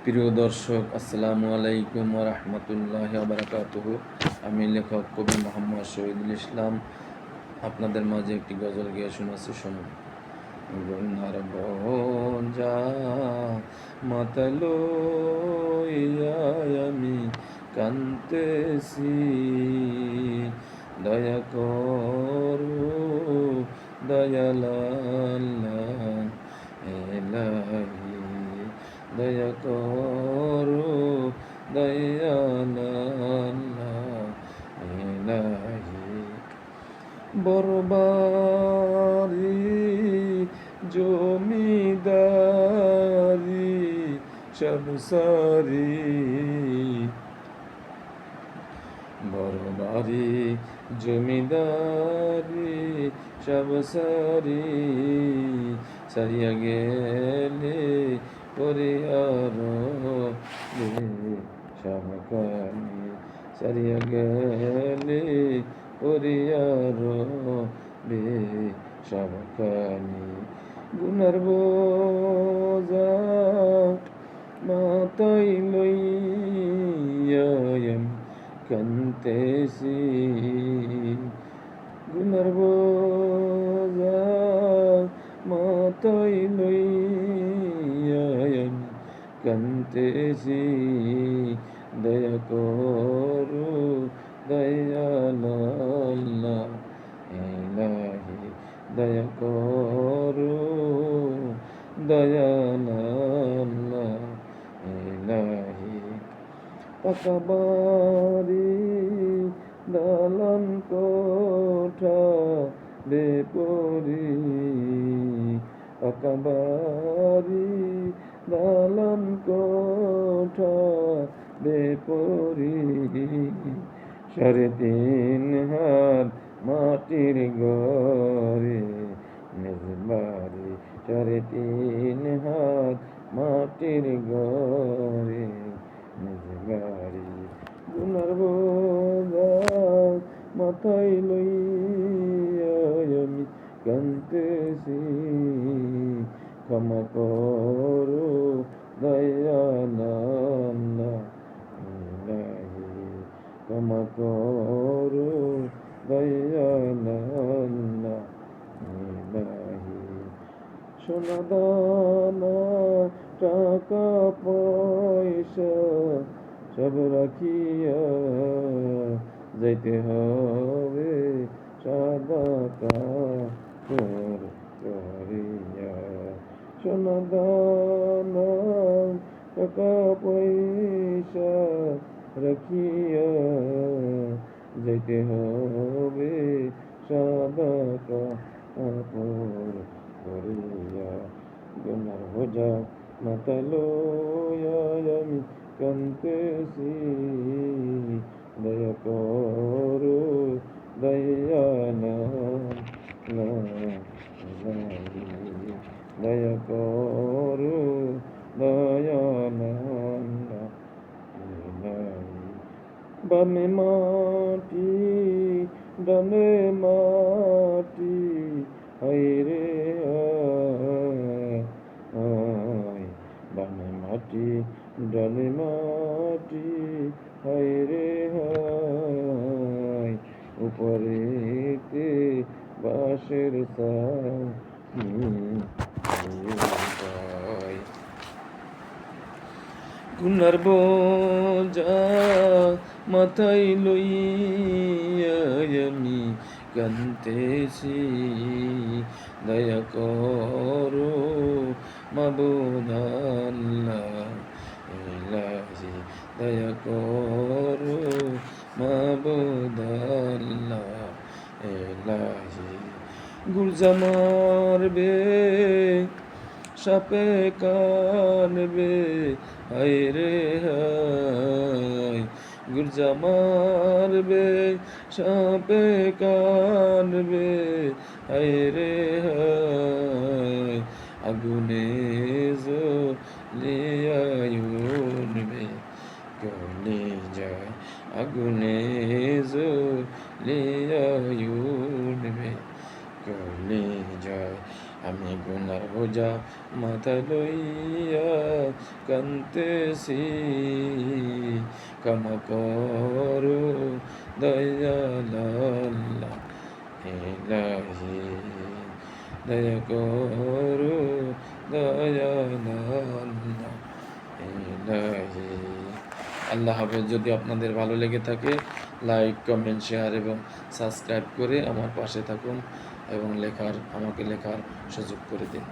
প্রিয় দর্শক, আসসালামু আলাইকুম ওয়া রাহমাতুল্লাহি ওয়া বারাকাতুহু। আমি লেখক কবি মোহাম্মদ শহীদুল ইসলাম আপনাদের মাঝে একটি গজল গেয়ে শোনাচ্ছি, শুনুন। গুনার বোঝা মাথালো আমি কান্তেছি, দয়া করো দয়াল আল্লাহ এলাহি, দয়া করো দয়াল আল্লাহ এলাহি। বরবারি জমিদারি সবসারি, বরবারি জমিদারি সবসারি, সারিয়া গেলে পরিয়ার সবকানি, সারিয়া গেলে পরিয়ার সবকানি। গুনার বোঝা মাথায় লইয়া আমি কান্তেছি, গুনার বোঝা মাথায় লইয়া আমি কান্তেছি, দয়া করো দয়াল আল্লাহ এলাহি, দয়া করো দয়াল আল্লাহ এলাহি। পাকা বাড়ি দালান কোঠা বেপরি, পাকা বাড়ি দালান কোঠা বেপরি, 3.5 হাত মাটির ঘরে মেজবাড়ি, 3.5 হাত মাটির ঘরে মেজবাড়ি। গুনার বোঝা মাথায় লইয়া আমি কান্তেছি, ক্ষমা করো দয়াল আল্লাহ এলাহি, ক্ষমা করো দয়াল আল্লাহ এলাহি। সোনা দানা টাকা পয়সা সব রাখিয়া যাইতে হবে সাদা কাপড় পরিয়া, সোনা দানা টাকা পয়সা রাখিয়া যাইতে হবে সাদা কাপড় পরিয়া। গুনার বোঝা মাথা লইয়া আমি কান্তেছি, দয়া করো দয়াল আল্লাহ এলাহি, দয়া করো দয়াল আল্লাহ এলাহি। বামে মাটি ডানে মাটি, হায়রে হায়, বামে মাটি ডানে মাটি, হায়রে হায়, উপরেতে বাঁশের ছাই। গুনার বোঝা মাথায় লইয়া আমি কান্তেছি, দয়া করো মাবুদ আল্লাহ এলাহি, দয়া করো মাবুদ আল্লাহ এলাহি। গুলজা মারবে সাপে কানবে, হায়রে হায়, গুলজা মারবে সাপে কানবে, হায়রে হায়, আগুনে জ্বলিয়া উঠবে কলে যায়, আগুনে জ্বলিয়া উঠবে কলে যায়। আমি গুনার বোঝা মাথা লইয়া কান্তেছি, ক্ষমা করো দয়াল আল্লাহ ইলাহি, দয়া করো দয়াল আল্লাহ ইলাহি। আল্লাহ হাফেজ। যদি আপনাদের ভালো লেগে থাকে লাইক, কমেন্ট, শেয়ার এবং সাবস্ক্রাইব করে আমার পাশে থাকুন এবং আমাকে লেখার সুযোগ করে দিন।